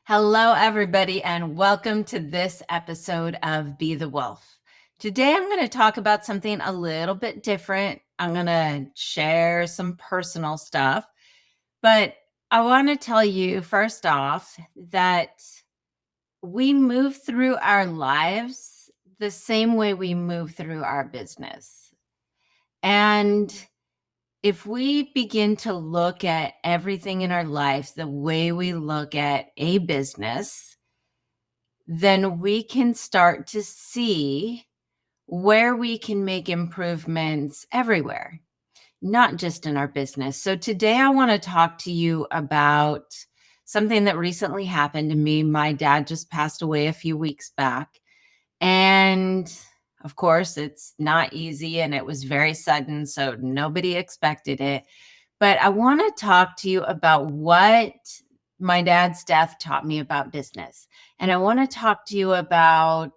Hello, everybody, and welcome to this episode of Be the Wolf. Today, I'm going to talk about something a little bit different. I'm going to share some personal stuff, but I want to tell you first off that we move through our lives the same way we move through our business. And if we begin to look at everything in our lives the way we look at a business, then we can start to see where we can make improvements everywhere, not just in our business. So today I want to talk to you about something that recently happened to me. My dad just passed away a few weeks back. And of course, it's not easy and it was very sudden. So nobody expected it. But I want to talk to you about what my dad's death taught me about business. And I want to talk to you about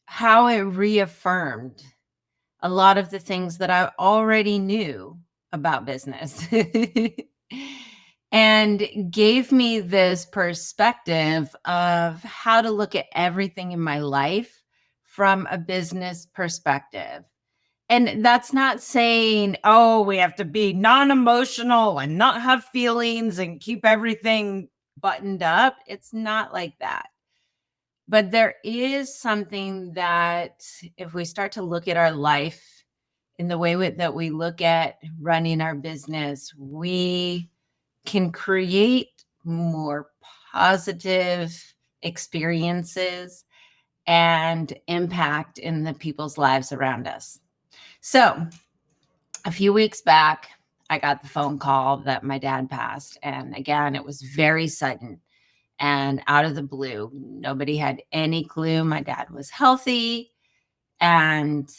how it reaffirmed a lot of the things that I already knew about business and gave me this perspective of how to look at everything in my life from a business perspective. And that's not saying, oh, we have to be non-emotional and not have feelings and keep everything buttoned up. It's not like that. But there is something that if we start to look at our life in the way that we look at running our business, we can create more positive experiences and impact in the people's lives around us. So a few weeks back, I got the phone call that my dad passed. And again, it was very sudden and out of the blue. Nobody had any clue. My dad was healthy. And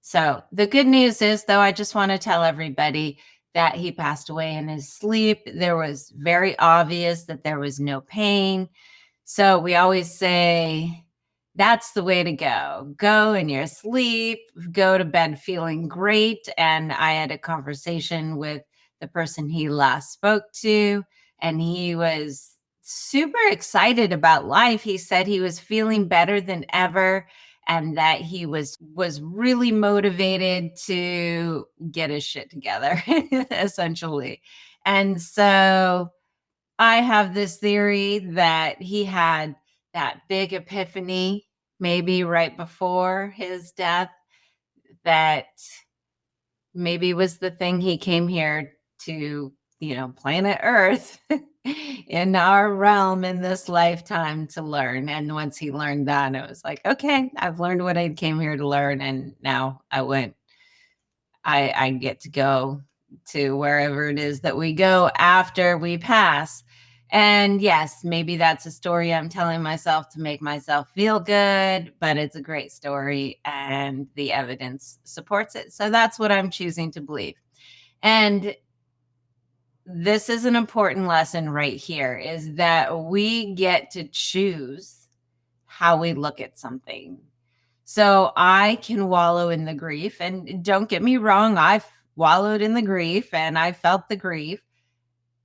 so the good news is, though, I just want to tell everybody that he passed away in his sleep. There was very obvious that there was no pain. So we always say, that's the way to go. Go in your sleep, go to bed feeling great. And I had a conversation with the person he last spoke to, and he was super excited about life. He said he was feeling better than ever and that he was really motivated to get his shit together, essentially. And so I have this theory that he had that big epiphany, maybe right before his death, that maybe was the thing he came here to, planet Earth in our realm in this lifetime to learn. And once he learned that, it was like, okay, I've learned what I came here to learn. And now I get to go to wherever it is that we go after we pass. And yes, maybe that's a story I'm telling myself to make myself feel good, but it's a great story and the evidence supports it. So that's what I'm choosing to believe. And this is an important lesson right here, is that we get to choose how we look at something. So I can wallow in the grief, and don't get me wrong, I've wallowed in the grief and I felt the grief,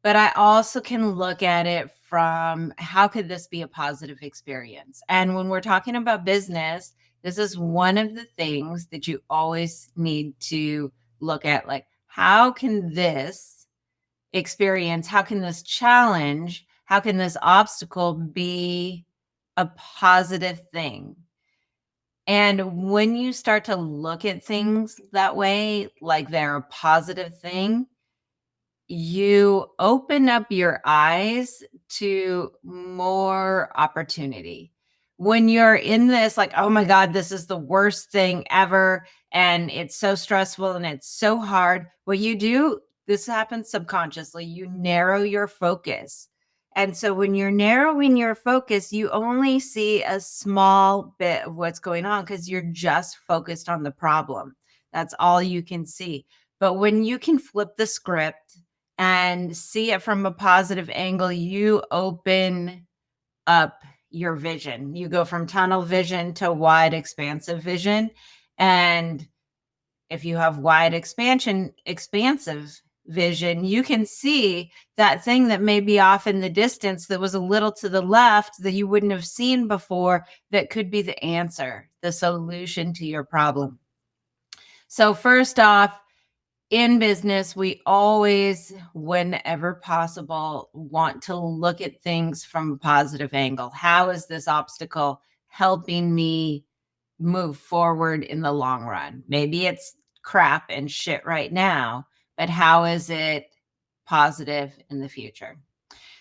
but I also can look at it from how could this be a positive experience? And when we're talking about business, this is one of the things that you always need to look at, like, how can this experience, how can this challenge, how can this obstacle be a positive thing? And when you start to look at things that way, like they're a positive thing, you open up your eyes to more opportunity. When you're in this, like, oh my God, this is the worst thing ever, and it's so stressful and it's so hard, what you do, this happens subconsciously, you narrow your focus. And so when you're narrowing your focus, you only see a small bit of what's going on because you're just focused on the problem. That's all you can see. But when you can flip the script and see it from a positive angle, you open up your vision. You go from tunnel vision to wide, expansive vision. And if you have wide expansive vision, you can see that thing that may be off in the distance that was a little to the left that you wouldn't have seen before, that could be the answer, the solution to your problem. So first off, in business, we always, whenever possible, want to look at things from a positive angle. How is this obstacle helping me move forward in the long run? Maybe it's crap and shit right now, but how is it positive in the future?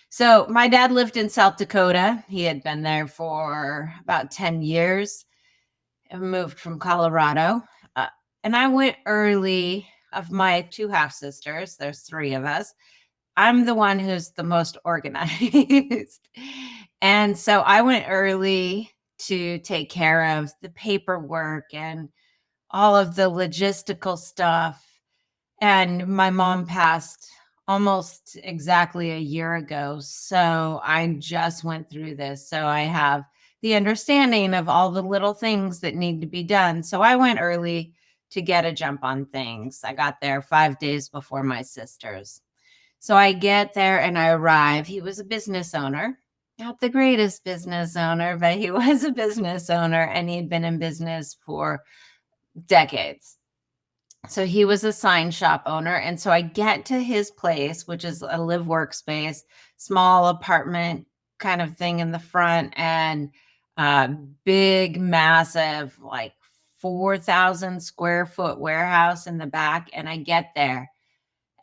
So my dad lived in South Dakota. He had been there for about 10 years and moved from Colorado. Uh, and I went early. Of my two half sisters, there's three of us. I'm the one who's the most organized. And so I went early to take care of the paperwork and all of the logistical stuff. And my mom passed almost exactly a year ago. So I just went through this. So I have the understanding of all the little things that need to be done. So I went early to get a jump on things. I got there 5 days before my sisters. So I get there and I arrive. He was a business owner, not the greatest business owner, but he was a business owner, and he'd been in business for decades. So he was a sign shop owner. And so I get to his place, which is a live workspace, small apartment kind of thing in the front, and big, massive, like 4,000 square foot warehouse in the back. And I get there,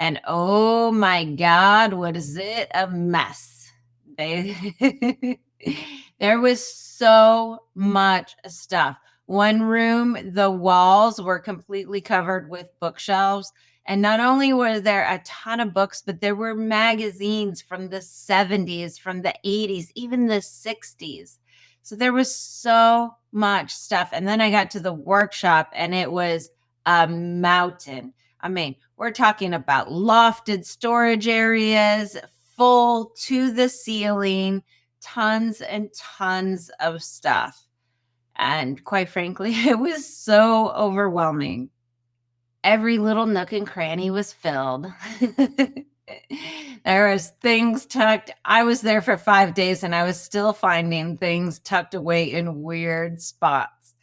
and oh my God, what is it? A mess. There was so much stuff. One room, the walls were completely covered with bookshelves. And not only were there a ton of books, but there were magazines from the 70s, from the 80s, even the 60s. So there was so much stuff. And then I got to the workshop, and it was a mountain. I mean, we're talking about lofted storage areas, full to the ceiling, tons and tons of stuff. And quite frankly, it was so overwhelming. Every little nook and cranny was filled. There was things tucked. I was there for 5 days, and I was still finding things tucked away in weird spots.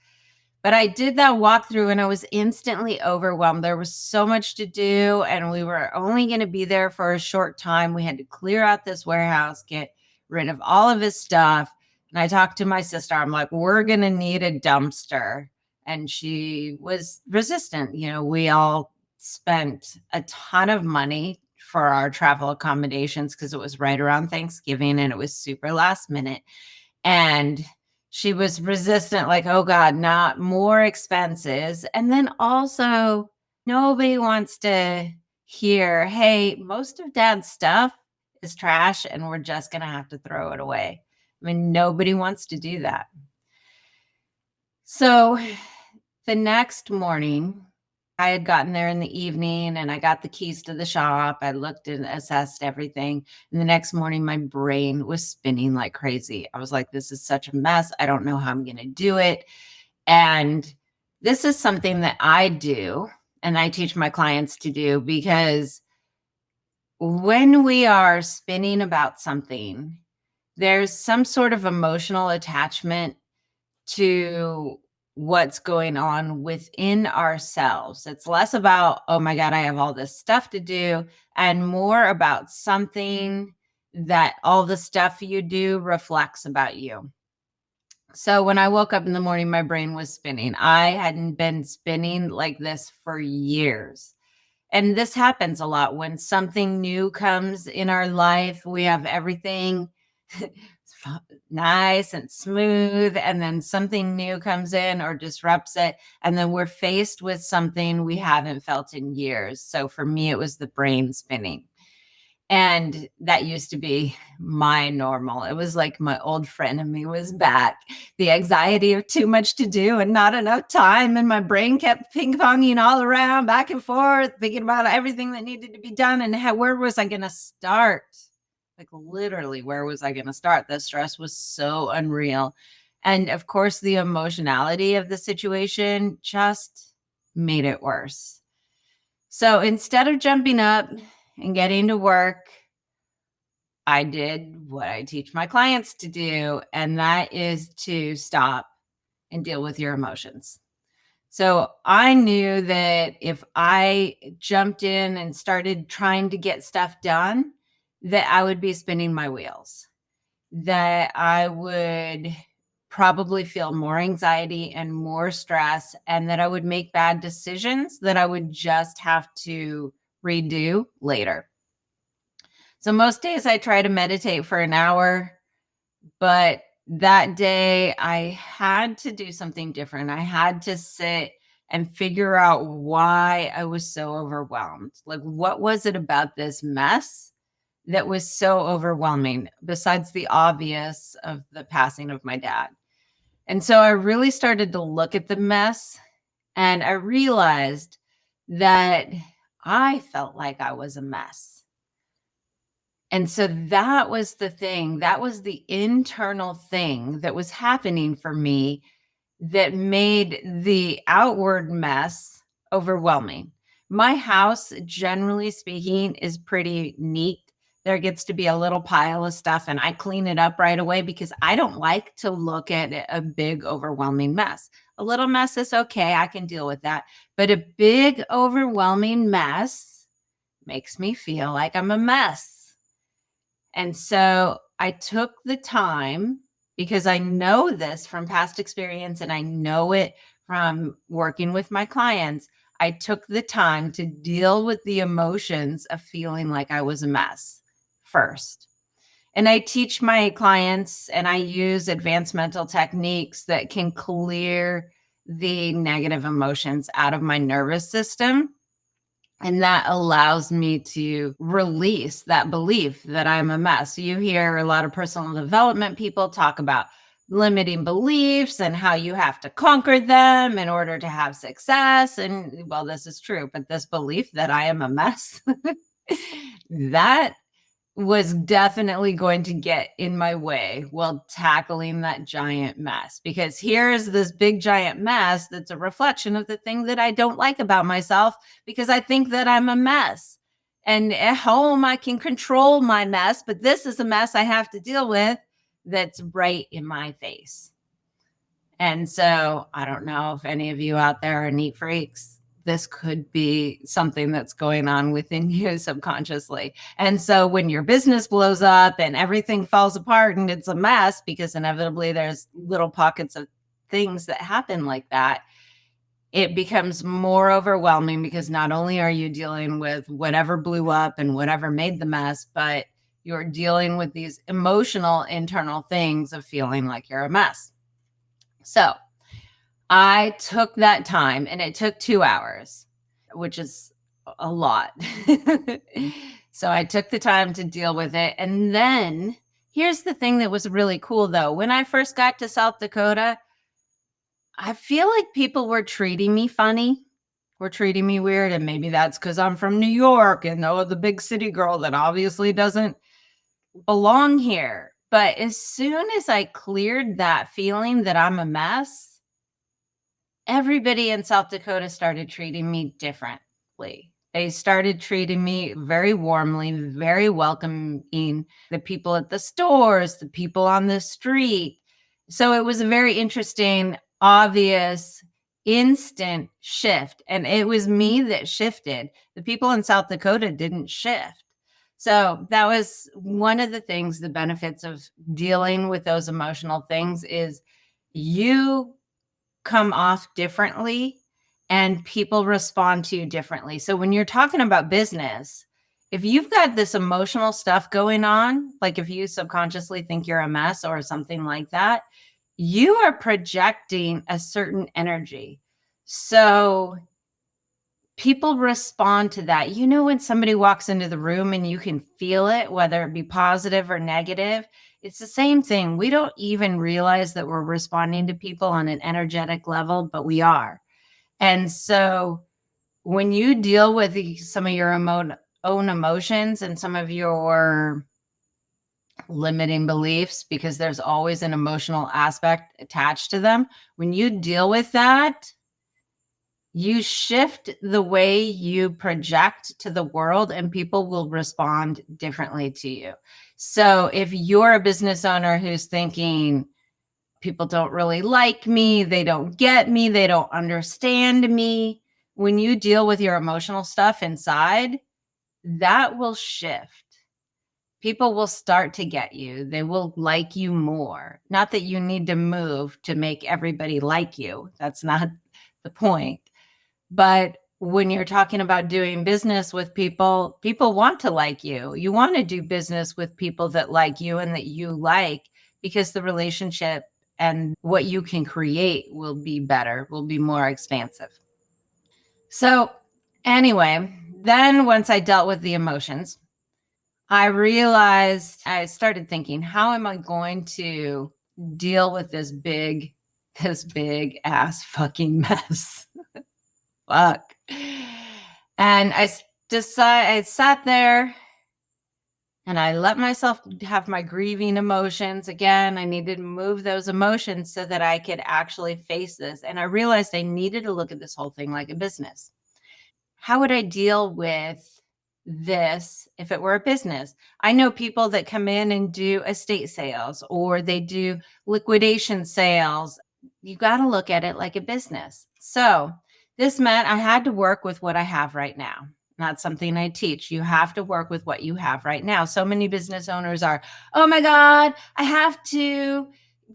But I did that walkthrough, and I was instantly overwhelmed. There was so much to do, and we were only going to be there for a short time. We had to clear out this warehouse, get rid of all of his stuff. And I talked to my sister. I'm like, we're going to need a dumpster. And she was resistant. You know, we all spent a ton of money for our travel accommodations because it was right around Thanksgiving, and it was super last minute. And she was resistant, like, oh God, not more expenses. And then also, nobody wants to hear, hey, most of Dad's stuff is trash and we're just going to have to throw it away. I mean, nobody wants to do that. So the next morning, I had gotten there in the evening, and I got the keys to the shop. I looked and assessed everything. And the next morning, my brain was spinning like crazy. I was like, this is such a mess. I don't know how I'm going to do it. And this is something that I do, and I teach my clients to do, because when we are spinning about something, there's some sort of emotional attachment to what's going on within ourselves. It's less about, oh my God, I have all this stuff to do, and more about something that all the stuff you do reflects about you. So when I woke up in the morning, my brain was spinning. I hadn't been spinning like this for years. And this happens a lot when something new comes in our life. We have everything nice and smooth, and then something new comes in or disrupts it, and then we're faced with something we haven't felt in years. So for me, it was the brain spinning. And that used to be my normal. It was like my old friend in me was back. The anxiety of too much to do and not enough time. And my brain kept ping-ponging all around, back and forth, thinking about everything that needed to be done. And where was I going to start? Like, literally, where was I going to start? The stress was so unreal. And of course, the emotionality of the situation just made it worse. So instead of jumping up and getting to work, I did what I teach my clients to do, and that is to stop and deal with your emotions. So I knew that if I jumped in and started trying to get stuff done, that I would be spinning my wheels, that I would probably feel more anxiety and more stress, and that I would make bad decisions that I would just have to redo later. So most days I try to meditate for an hour, but that day I had to do something different. I had to sit and figure out why I was so overwhelmed. Like, what was it about this mess that was so overwhelming, besides the obvious of the passing of my dad? And so I really started to look at the mess, and I realized that I felt like I was a mess. And so that was the thing, that was the internal thing that was happening for me that made the outward mess overwhelming. My house, generally speaking, is pretty neat. There gets to be a little pile of stuff, and I clean it up right away because I don't like to look at a big, overwhelming mess. A little mess is okay, I can deal with that. But a big, overwhelming mess makes me feel like I'm a mess. And so I took the time, because I know this from past experience and I know it from working with my clients. I took the time to deal with the emotions of feeling like I was a mess first. And I teach my clients, and I use advanced mental techniques that can clear the negative emotions out of my nervous system, and that allows me to release that belief that I'm a mess. You hear a lot of personal development people talk about limiting beliefs and how you have to conquer them in order to have success. And well, this is true, but this belief that I am a mess, that was definitely going to get in my way while tackling that giant mess, because here's this big giant mess that's a reflection of the thing that I don't like about myself, because I think that I'm a mess. And at home I can control my mess, but this is a mess I have to deal with that's right in my face. And so I don't know if any of you out there are neat freaks. This could be something that's going on within you subconsciously. And so when your business blows up and everything falls apart and it's a mess, because inevitably there's little pockets of things that happen like that, it becomes more overwhelming, because not only are you dealing with whatever blew up and whatever made the mess, but you're dealing with these emotional internal things of feeling like you're a mess. So I took that time, and it took 2 hours, which is a lot. So I took the time to deal with it. And then here's the thing that was really cool though. When I first got to South Dakota, I feel like people were treating me funny, were treating me weird. And maybe that's because I'm from New York and oh, the big city girl that obviously doesn't belong here. But as soon as I cleared that feeling that I'm a mess, everybody in South Dakota started treating me differently. They started treating me very warmly, very welcoming, the people at the stores, the people on the street. So it was a very interesting, obvious, instant shift. And it was me that shifted. The people in South Dakota didn't shift. So that was one of the things, the benefits of dealing with those emotional things is you come off differently and people respond to you differently. So when you're talking about business, if you've got this emotional stuff going on, like if you subconsciously think you're a mess or something like that, you are projecting a certain energy. So people respond to that. You know, when somebody walks into the room and you can feel it, whether it be positive or negative, it's the same thing. We don't even realize that we're responding to people on an energetic level, but we are. And so when you deal with some of your own emotions and some of your limiting beliefs, because there's always an emotional aspect attached to them, when you deal with that, You shift the way you project to the world, and people will respond differently to you. So if you're a business owner who's thinking, people don't really like me, they don't get me, they don't understand me, when you deal with your emotional stuff inside, that will shift. People will start to get you. They will like you more. Not that you need to move to make everybody like you. That's not the point. But when you're talking about doing business with people, people want to like you. You want to do business with people that like you and that you like, because the relationship and what you can create will be better, will be more expansive. So, anyway, then once I dealt with the emotions, I realized, I started thinking, how am I going to deal with this big ass fucking mess? Fuck. And I sat there and I let myself have my grieving emotions. Again, I needed to move those emotions so that I could actually face this. And I realized I needed to look at this whole thing like a business. How would I deal with this if it were a business? I know people that come in and do estate sales or they do liquidation sales. You got to look at it like a business. So this meant I had to work with what I have right now. Not something I teach. You have to work with what you have right now. So many business owners are, oh my God, I have to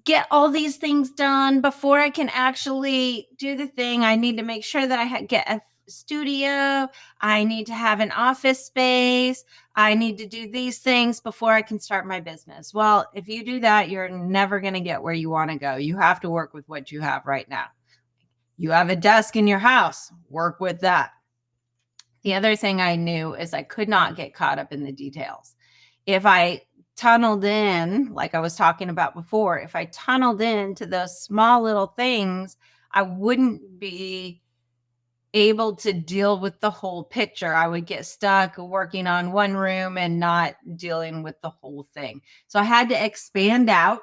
get all these things done before I can actually do the thing. I need to make sure that I get a studio. I need to have an office space. I need to do these things before I can start my business. Well, if you do that, you're never going to get where you want to go. You have to work with what you have right now. You have a desk in your house, work with that. The other thing I knew is I could not get caught up in the details. If I tunneled in, like I was talking about before, if I tunneled into those small little things, I wouldn't be able to deal with the whole picture. I would get stuck working on one room and not dealing with the whole thing. So I had to expand out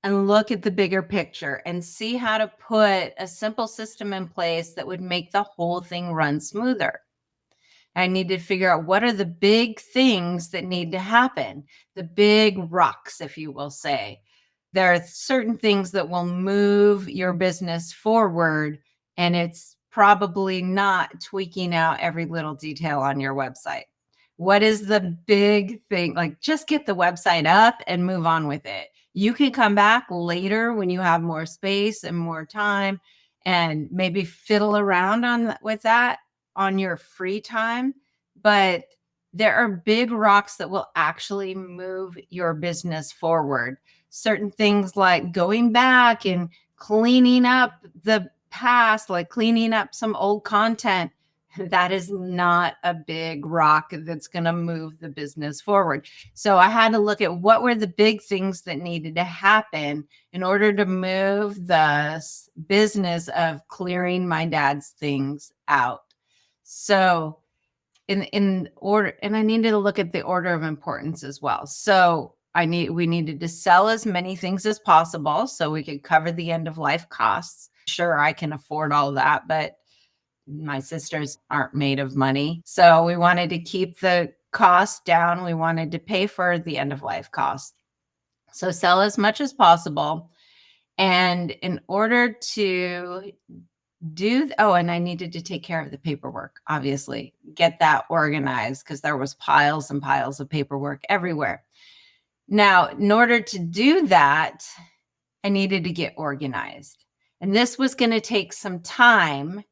and look at the bigger picture and see how to put a simple system in place that would make the whole thing run smoother. I need to figure out what are the big things that need to happen, the big rocks, if you will say. There are certain things that will move your business forward, and it's probably not tweaking out every little detail on your website. What is the big thing? Like, just get the website up and move on with it. You can come back later when you have more space and more time and maybe fiddle around with that on your free time. But there are big rocks that will actually move your business forward. Certain things like going back and cleaning up the past, like cleaning up some old content, that is not a big rock that's going to move the business forward. So I had to look at what were the big things that needed to happen in order to move the business of clearing my dad's things out. So in order, and I needed to look at the order of importance as well. So we needed to sell as many things as possible so we could cover the end of life costs. Sure, I can afford all that, but my sisters aren't made of money. So we wanted to keep the cost down. We wanted to pay for the end of life costs. So sell as much as possible. And in order to and I needed to take care of the paperwork, obviously, get that organized because there was piles and piles of paperwork everywhere. Now, in order to do that, I needed to get organized. And this was going to take some time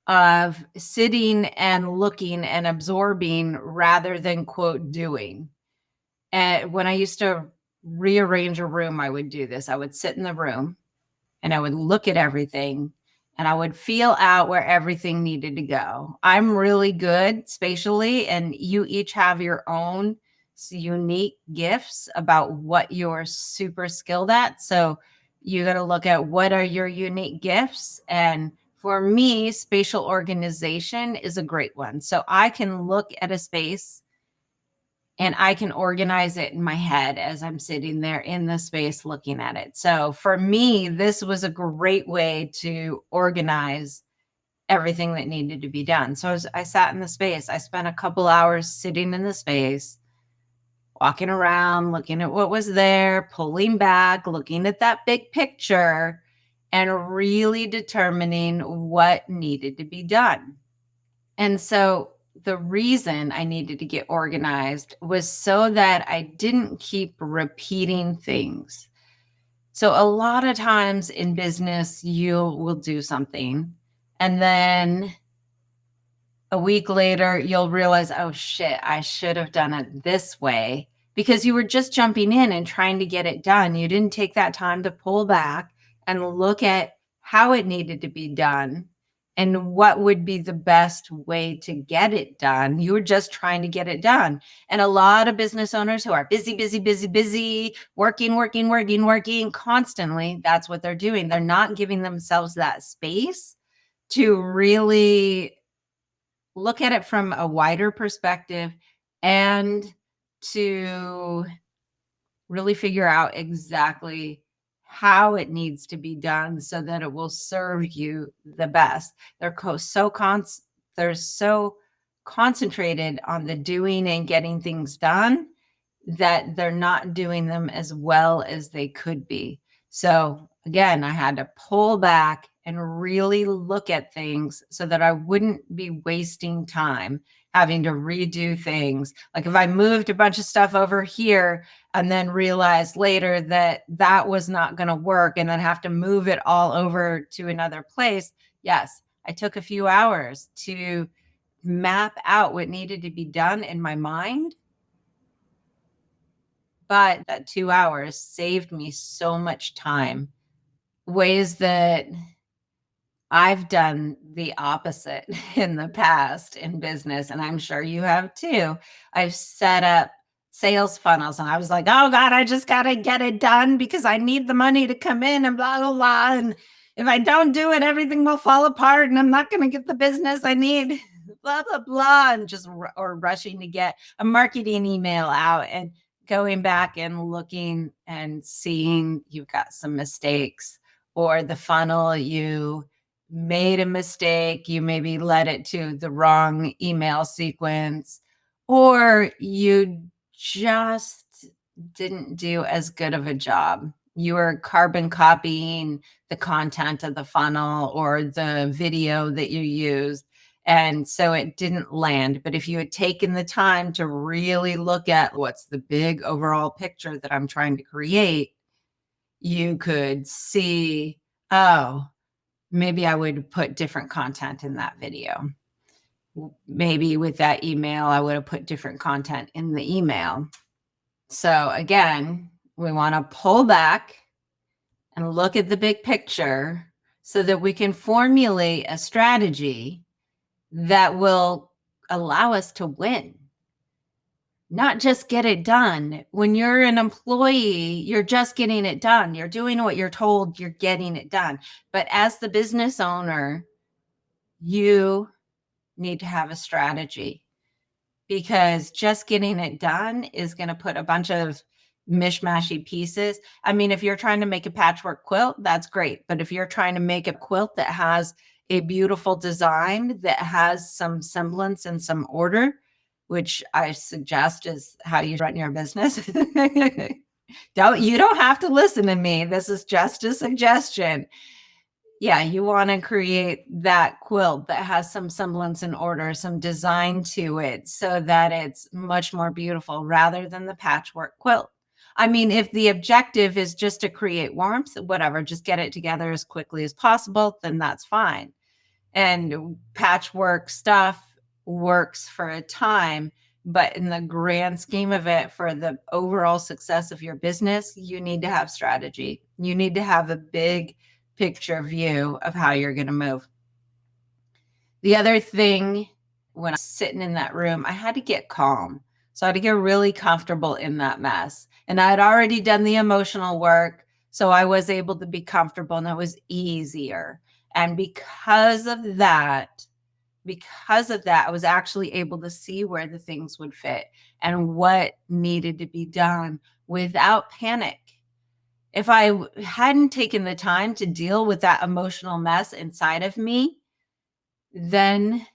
of sitting and looking and absorbing rather than quote doing. And when I used to rearrange a room, I would do this. I would sit in the room and I would look at everything and I would feel out where everything needed to go. I'm really good spatially, and you each have your own unique gifts about what you're super skilled at. So you got to look at what are your unique gifts. And for me, spatial organization is a great one. So I can look at a space and I can organize it in my head as I'm sitting there in the space looking at it. So for me, this was a great way to organize everything that needed to be done. So as I sat in the space, I spent a couple hours sitting in the space, walking around, looking at what was there, pulling back, looking at that big picture, and really determining what needed to be done. And so the reason I needed to get organized was so that I didn't keep repeating things. So a lot of times in business, you will do something, and then a week later, you'll realize, oh shit, I should have done it this way, because you were just jumping in and trying to get it done. You didn't take that time to pull back and look at how it needed to be done and what would be the best way to get it done. You were just trying to get it done. And a lot of business owners who are busy, busy, busy, busy, working, working, working, working constantly, that's what they're doing. They're not giving themselves that space to really look at it from a wider perspective and to really figure out exactly how it needs to be done so that it will serve you the best. They're so concentrated on the doing and getting things done that they're not doing them as well as they could be. So again, I had to pull back and really look at things so that I wouldn't be wasting time having to redo things. Like if I moved a bunch of stuff over here and then realized later that that was not going to work and then have to move it all over to another place. Yes, I took a few hours to map out what needed to be done in my mind. But that 2 hours saved me so much time. Ways that I've done the opposite in the past in business, and I'm sure you have too. I've set up sales funnels and I was like, oh God, I just got to get it done because I need the money to come in and blah, blah, blah. And if I don't do it, everything will fall apart and I'm not going to get the business I need, blah, blah, blah. And just, or rushing to get a marketing email out and going back and looking and seeing you've got some mistakes, or the funnel you made a mistake, you maybe led it to the wrong email sequence, or you just didn't do as good of a job. You were carbon copying the content of the funnel or the video that you used. And so it didn't land. But if you had taken the time to really look at what's the big overall picture that I'm trying to create, you could see, oh, maybe I would put different content in that video. Maybe with that email, I would have put different content in the email. So again, we want to pull back and look at the big picture so that we can formulate a strategy that will allow us to win. Not just get it done. When you're an employee, you're just getting it done. You're doing what you're told, you're getting it done. But as the business owner, you need to have a strategy, because just getting it done is going to put a bunch of mishmashy pieces. I mean, if you're trying to make a patchwork quilt, that's great. But if you're trying to make a quilt that has a beautiful design, that has some semblance and some order, which I suggest is how you run your business. You don't have to listen to me. This is just a suggestion. Yeah, you want to create that quilt that has some semblance and order, some design to it, so that it's much more beautiful rather than the patchwork quilt. I mean, if the objective is just to create warmth, whatever, just get it together as quickly as possible, then that's fine. And patchwork stuff works for a time, but in the grand scheme of it, for the overall success of your business, you need to have strategy. You need to have a big picture view of how you're going to move. The other thing, when I was sitting in that room, I had to get calm. So I had to get really comfortable in that mess. And I had already done the emotional work, so I was able to be comfortable and it was easier. And because of that, because of that, I was actually able to see where the things would fit and what needed to be done without panic. If I hadn't taken the time to deal with that emotional mess inside of me, then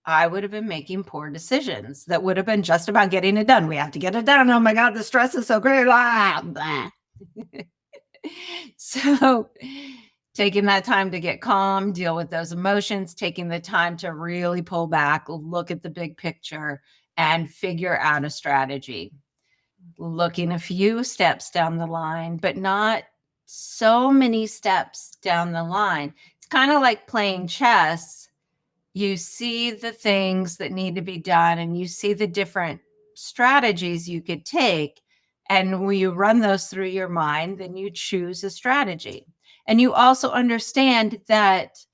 I would have been making poor decisions that would have been just about getting it done. We have to get it done. Oh my God, the stress is so great. Blah, blah. So, taking that time to get calm, deal with those emotions, taking the time to really pull back, look at the big picture, and figure out a strategy. Looking a few steps down the line, but not so many steps down the line. It's kind of like playing chess. You see the things that need to be done and you see the different strategies you could take. And when you run those through your mind, then you choose a strategy. And you also understand that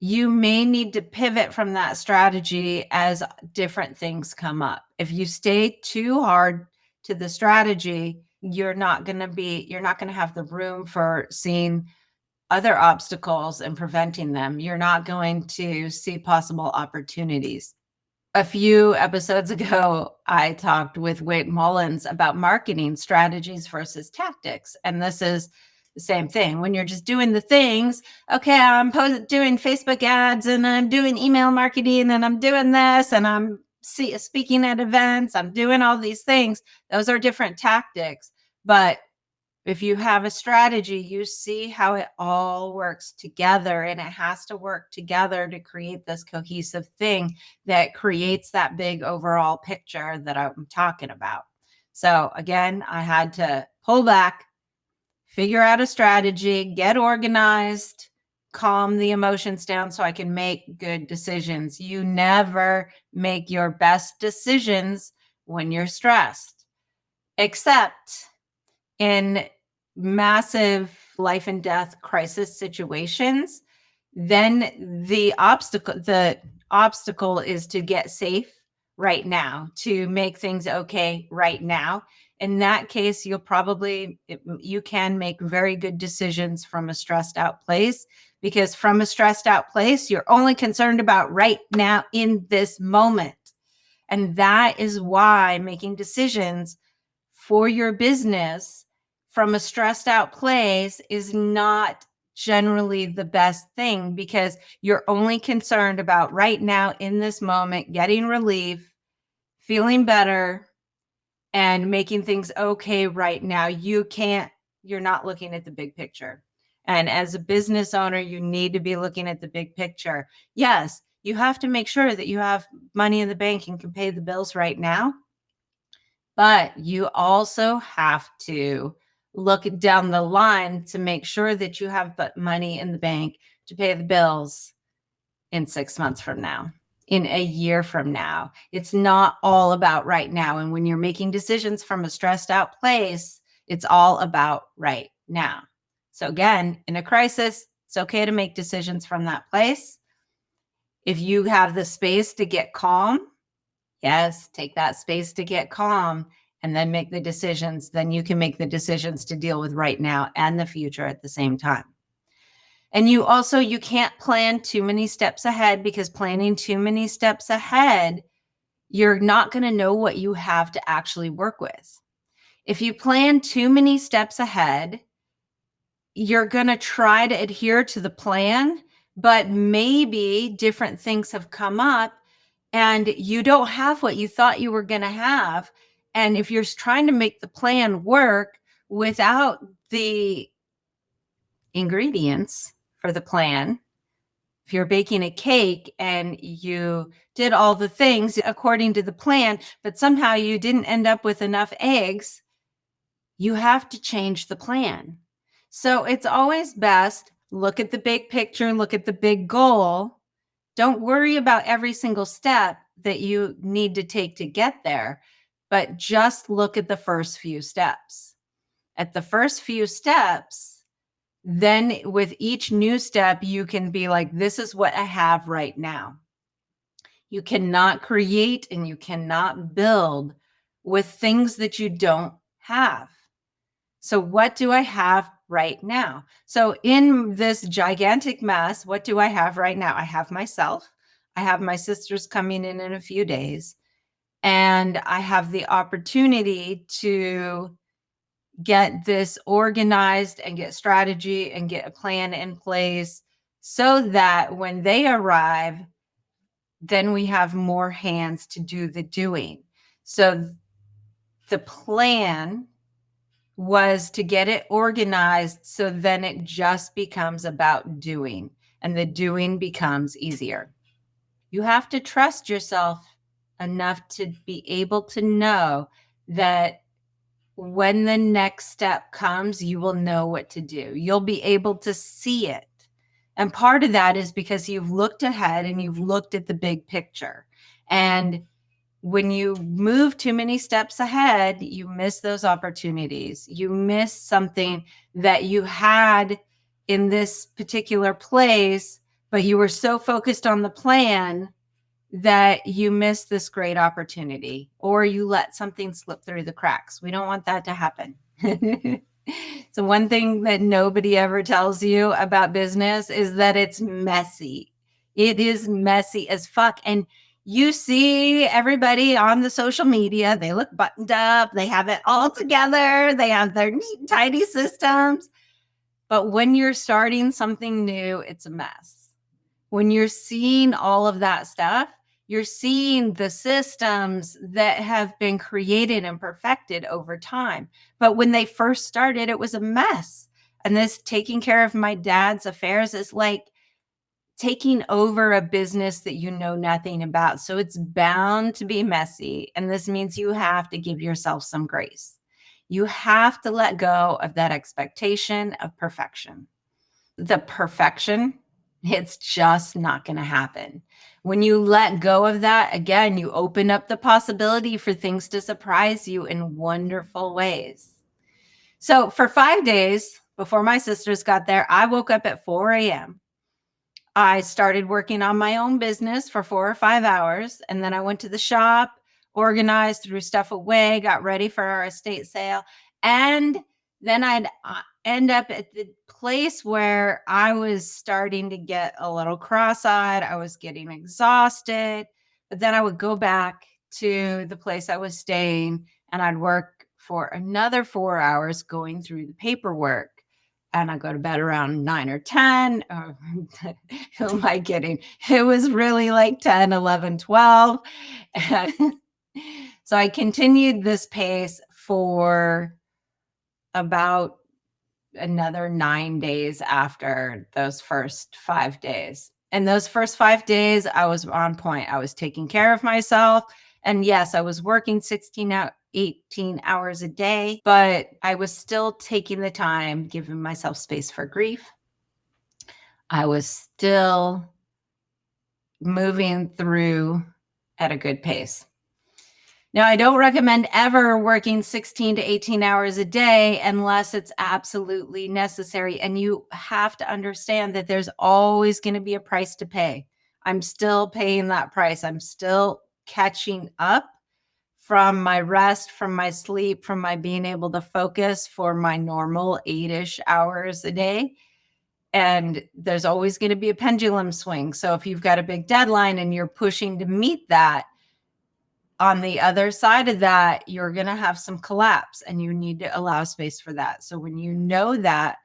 you may need to pivot from that strategy as different things come up. If you stay too hard to the strategy, you're not going to have the room for seeing other obstacles and preventing them. You're not going to see possible opportunities. A few episodes ago, I talked with Wade Mullins about marketing strategies versus tactics. And this is the same thing. When you're just doing the things, okay, I'm doing Facebook ads and I'm doing email marketing and I'm doing this and I'm speaking at events, I'm doing all these things. Those are different tactics. But if you have a strategy, you see how it all works together, and it has to work together to create this cohesive thing that creates that big overall picture that I'm talking about. So again, I had to pull back, figure out a strategy, get organized, calm the emotions down so I can make good decisions. You never make your best decisions when you're stressed, except in massive life and death crisis situations. Then the obstacle is to get safe right now, to make things okay right now. In that case, you can make very good decisions from a stressed out place, because from a stressed out place, you're only concerned about right now in this moment. And that is why making decisions for your business from a stressed out place is not generally the best thing, because you're only concerned about right now in this moment, getting relief, feeling better, and making things okay right now. You're not looking at the big picture. And as a business owner, you need to be looking at the big picture. Yes, you have to make sure that you have money in the bank and can pay the bills right now. But you also have to look down the line to make sure that you have money in the bank to pay the bills in 6 months from now, in a year from now. It's not all about right now. And when you're making decisions from a stressed out place, it's all about right now. So again, in a crisis, it's okay to make decisions from that place. If you have the space to get calm, yes, take that space to get calm and then make the decisions. Then you can make the decisions to deal with right now and the future at the same time. And you can't plan too many steps ahead, because planning too many steps ahead, you're not going to know what you have to actually work with. If you plan too many steps ahead, you're going to try to adhere to the plan, but maybe different things have come up and you don't have what you thought you were going to have. And if you're trying to make the plan work without the ingredients for the plan, if you're baking a cake and you did all the things according to the plan, but somehow you didn't end up with enough eggs, you have to change the plan. So it's always best, look at the big picture, look at the big goal. Don't worry about every single step that you need to take to get there, but just look at the first few steps. At the first few steps, then with each new step, you can be like, this is what I have right now. You cannot create and you cannot build with things that you don't have. So what do I have right now. So in this gigantic mess, what do I have right now? I have myself. I have my sisters coming in a few days, and I have the opportunity to get this organized and get strategy and get a plan in place so that when they arrive, then we have more hands to do the doing. So the plan was to get it organized so then it just becomes about doing, and the doing becomes easier. You have to trust yourself enough to be able to know that when the next step comes, you will know what to do. You'll be able to see it. And part of that is because you've looked ahead and you've looked at the big picture. And when you move too many steps ahead, you miss those opportunities. You miss something that you had in this particular place, but you were so focused on the plan that you miss this great opportunity, or you let something slip through the cracks. We don't want that to happen. So one thing that nobody ever tells you about business is that it's messy. It is messy as fuck. And you see everybody on the social media, they look buttoned up, they have it all together, they have their neat, tidy systems. But when you're starting something new, it's a mess. When you're seeing all of that stuff, you're seeing the systems that have been created and perfected over time. But when they first started, it was a mess. And this taking care of my dad's affairs is like taking over a business that you know nothing about. So it's bound to be messy. And this means you have to give yourself some grace. You have to let go of that expectation of perfection. The perfection, it's just not going to happen. When you let go of that, again, you open up the possibility for things to surprise you in wonderful ways. So for 5 days before my sisters got there, I woke up at 4 a.m. I started working on my own business for 4 or 5 hours. And then I went to the shop, organized, threw stuff away, got ready for our estate sale. And then I'd end up at the place where I was starting to get a little cross-eyed. I was getting exhausted. But then I would go back to the place I was staying and I'd work for another 4 hours going through the paperwork. And I go to bed around 9 or 10. Who am I kidding? It was really like 10, 11, 12. And so I continued this pace for about another 9 days after those first 5 days. And those first 5 days, I was on point. I was taking care of myself. And yes, I was working 18 hours a day, but I was still taking the time, giving myself space for grief. I was still moving through at a good pace. Now, I don't recommend ever working 16 to 18 hours a day unless it's absolutely necessary. And you have to understand that there's always going to be a price to pay. I'm still paying that price. I'm still catching up from my rest, from my sleep, from my being able to focus for my normal 8-ish hours a day. And there's always going to be a pendulum swing. So if you've got a big deadline and you're pushing to meet that, on the other side of that, you're going to have some collapse and you need to allow space for that. So when you know that,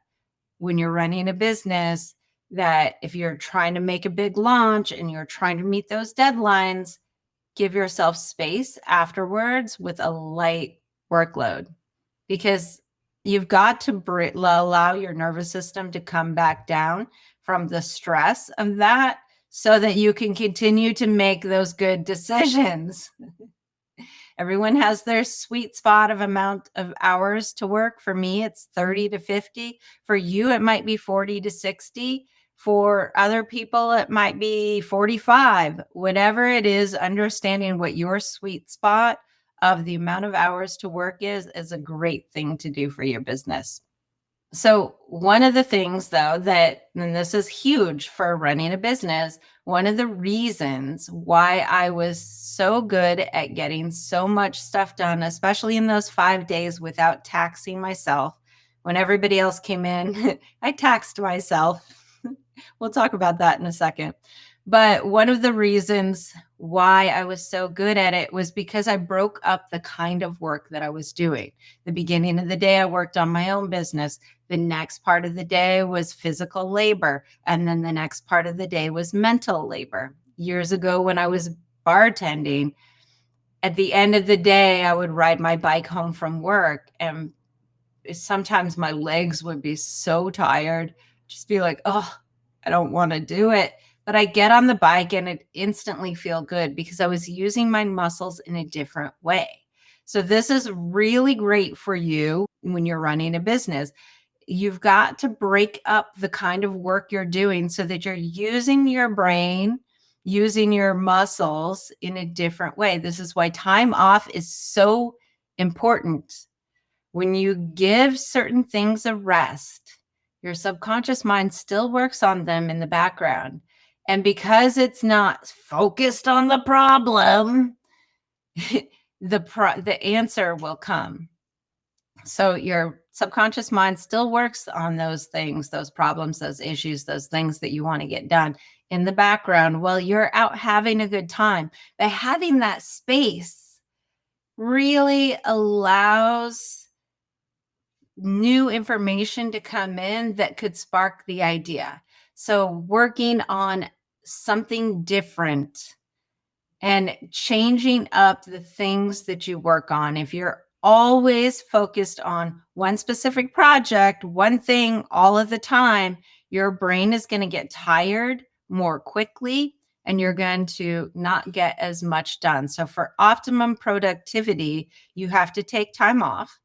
when you're running a business, that if you're trying to make a big launch and you're trying to meet those deadlines, give yourself space afterwards with a light workload, because you've got to allow your nervous system to come back down from the stress of that so that you can continue to make those good decisions. Everyone has their sweet spot of amount of hours to work. For me, it's 30 to 50. For you, it might be 40 to 60. For other people, it might be 45. Whatever it is, understanding what your sweet spot of the amount of hours to work is a great thing to do for your business. So one of the things, though, and this is huge for running a business, one of the reasons why I was so good at getting so much stuff done, especially in those 5 days without taxing myself, When everybody else came in, I taxed myself. We'll talk about that in a second. But one of the reasons why I was so good at it was because I broke up the kind of work that I was doing. The beginning of the day, I worked on my own business. The next part of the day was physical labor. And then the next part of the day was mental labor. Years ago, when I was bartending, at the end of the day, I would ride my bike home from work, and sometimes my legs would be so tired, just be like, oh, I don't want to do it. But I get on the bike and it instantly feel good because I was using my muscles in a different way. So this is really great for you when you're running a business. You've got to break up the kind of work you're doing so that you're using your brain, using your muscles in a different way. This is why time off is so important. When you give certain things a rest, your subconscious mind still works on them in the background. And because it's not focused on the problem, the answer will come. So your subconscious mind still works on those things, those problems, those issues, those things that you want to get done in the background while you're out having a good time. But having that space really allows new information to come in that could spark the idea. So working on something different and changing up the things that you work on. If you're always focused on one specific project, one thing all of the time, your brain is going to get tired more quickly and you're going to not get as much done. So for optimum productivity, you have to take time off.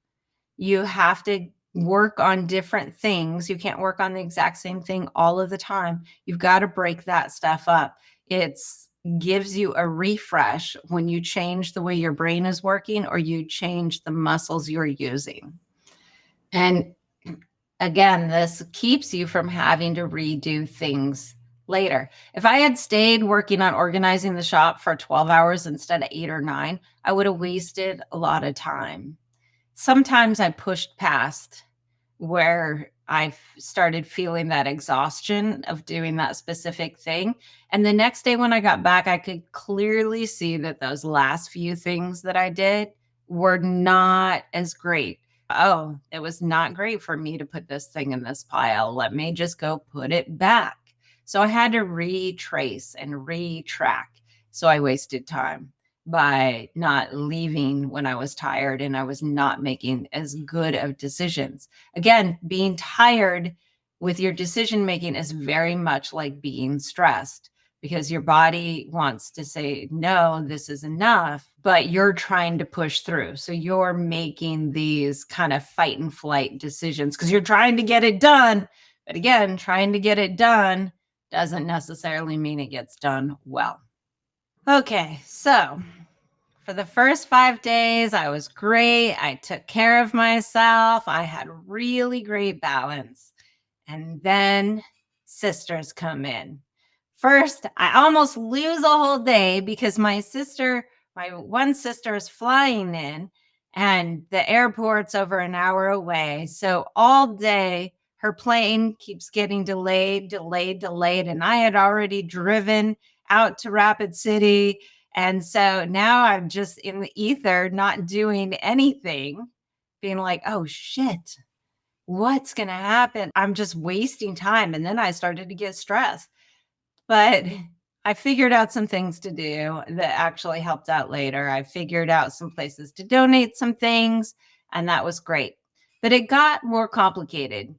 You have to work on different things. You can't work on the exact same thing all of the time. You've got to break that stuff up. It's gives you a refresh when you change the way your brain is working or you change the muscles you're using. And again, this keeps you from having to redo things later. If I had stayed working on organizing the shop for 12 hours instead of 8 or 9, I would have wasted a lot of time. Sometimes I pushed past where I started feeling that exhaustion of doing that specific thing. And the next day when I got back, I could clearly see that those last few things that I did were not as great. Oh, it was not great for me to put this thing in this pile. Let me just go put it back. So I had to retrace and retrack. So I wasted time by not leaving when I was tired and I was not making as good of decisions. Again, being tired with your decision making is very much like being stressed because your body wants to say, no, this is enough, but you're trying to push through. So you're making these kind of fight and flight decisions because you're trying to get it done. But again, trying to get it done doesn't necessarily mean it gets done well. Okay, so for the first 5 days, I was great. I took care of myself. I had really great balance. And then sisters come in. First, I almost lose a whole day because my one sister is flying in and the airport's over an hour away. So all day, her plane keeps getting delayed. And I had already driven out to Rapid City. And so now I'm just in the ether, not doing anything, being like, oh shit, what's going to happen? I'm just wasting time. And then I started to get stressed. But I figured out some things to do that actually helped out later. I figured out some places to donate some things, and that was great. But it got more complicated.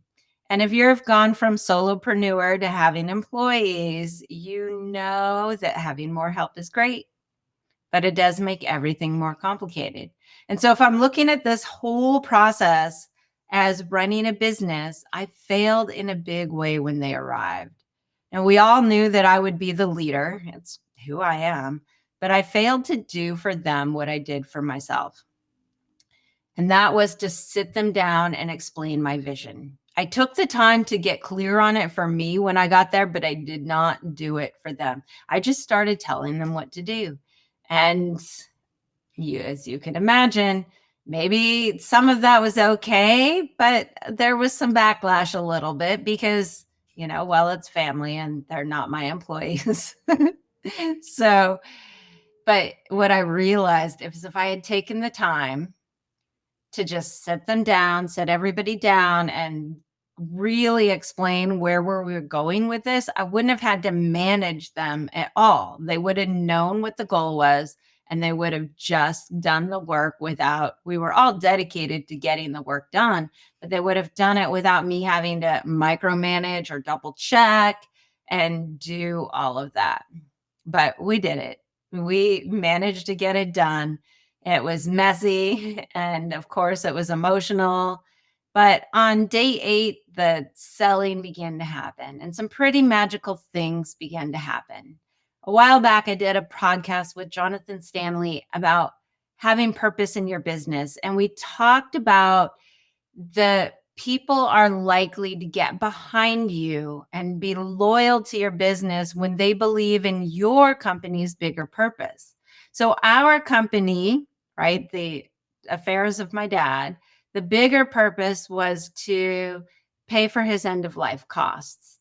And if you've gone from solopreneur to having employees, you know that having more help is great, but it does make everything more complicated. And so if I'm looking at this whole process as running a business, I failed in a big way when they arrived. And we all knew that I would be the leader. It's who I am. But I failed to do for them what I did for myself. And that was to sit them down and explain my vision. I took the time to get clear on it for me when I got there, but I did not do it for them. I just started telling them what to do. And as you can imagine, Maybe some of that was okay, but there was some backlash a little bit because, well, it's family and they're not my employees. So, but what I realized is if I had taken the time to just sit everybody down and really explain where we were going with this, I wouldn't have had to manage them at all. They would have known what the goal was and they would have just done the work without, we were all dedicated to getting the work done, but they would have done it without me having to micromanage or double check and do all of that. But we did it. We managed to get it done. It was messy and of course it was emotional. But on day 8, the selling began to happen and some pretty magical things began to happen. A while back, I did a podcast with Jonathan Stanley about having purpose in your business. And we talked about the people are likely to get behind you and be loyal to your business when they believe in your company's bigger purpose. So, our company, right, the affairs of my dad, the bigger purpose was to pay for his end of life costs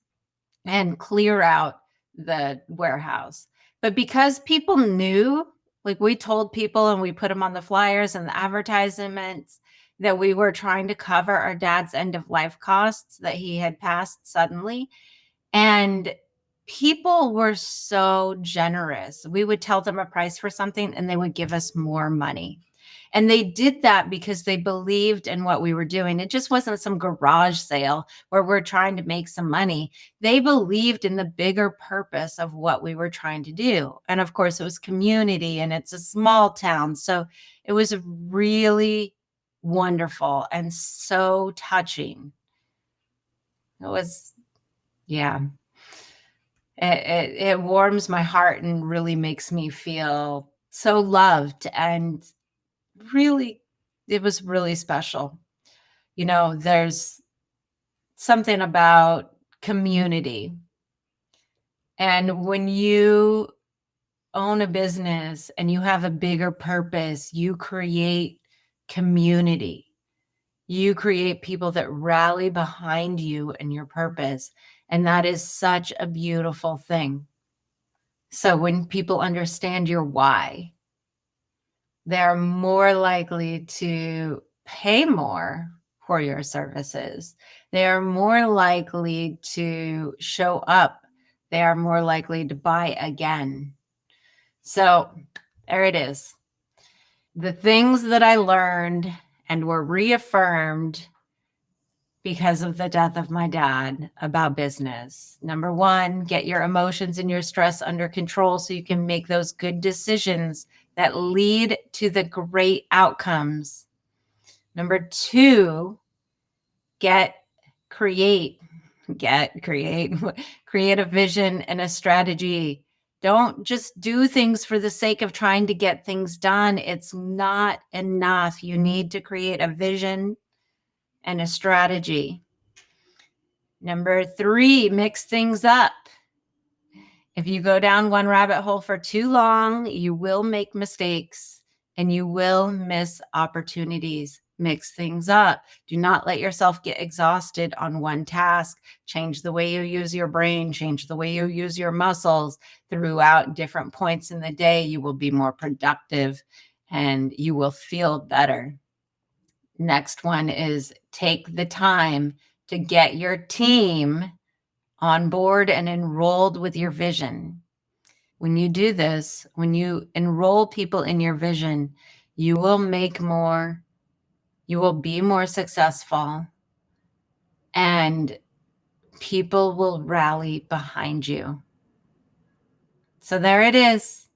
and clear out the warehouse. But because people knew, like we told people and we put them on the flyers and the advertisements that we were trying to cover our dad's end of life costs that he had passed suddenly. And people were so generous. We would tell them a price for something and they would give us more money. And they did that because they believed in what we were doing. It just wasn't some garage sale where we're trying to make some money. They believed in the bigger purpose of what we were trying to do. And of course, it was community and it's a small town. So it was really wonderful and so touching. It was, yeah. It warms my heart and really makes me feel so loved and really, it was really special. There's something about community. And when you own a business and you have a bigger purpose, you create community. You create people that rally behind you and your purpose. And that is such a beautiful thing. So when people understand your why, they're more likely to pay more for your services. They are more likely to show up. They are more likely to buy again. So there it is. The things that I learned and were reaffirmed because of the death of my dad about business. Number 1, get your emotions and your stress under control so you can make those good decisions that lead to the great outcomes. Number 2, create a vision and a strategy. Don't just do things for the sake of trying to get things done. It's not enough. You need to create a vision and a strategy. Number 3, mix things up. If you go down one rabbit hole for too long, you will make mistakes and you will miss opportunities. Mix things up. Do not let yourself get exhausted on one task. Change the way you use your brain, change the way you use your muscles throughout different points in the day. You will be more productive and you will feel better. Next one is take the time to get your team on board and enrolled with your vision. When you do this, when you enroll people in your vision, you will make more, you will be more successful, and people will rally behind you. So there it is.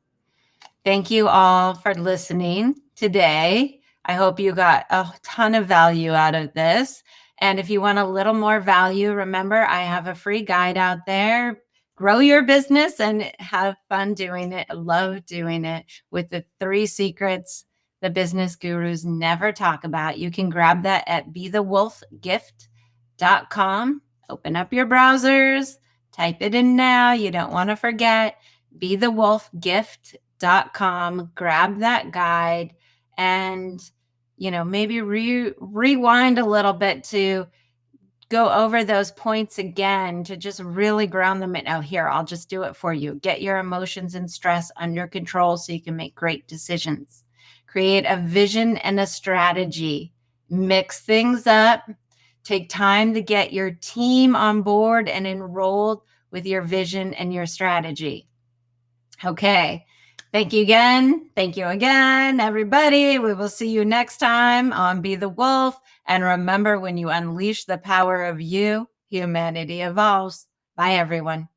Thank you all for listening today. I hope you got a ton of value out of this. And if you want a little more value, remember, I have a free guide out there. Grow your business and have fun doing it. Love doing it with the 3 secrets the business gurus never talk about. You can grab that at bethewolfgift.com. Open up your browsers, type it in now. You don't want to forget bethewolfgift.com. Grab that guide and maybe rewind a little bit to go over those points again to just really ground them in. Oh, here, I'll just do it for you. Get your emotions and stress under control so you can make great decisions. Create a vision and a strategy. Mix things up. Take time to get your team on board and enrolled with your vision and your strategy. Okay. Thank you again. Thank you again, everybody. We will see you next time on Be the Wolf. And remember, when you unleash the power of you, humanity evolves. Bye, everyone.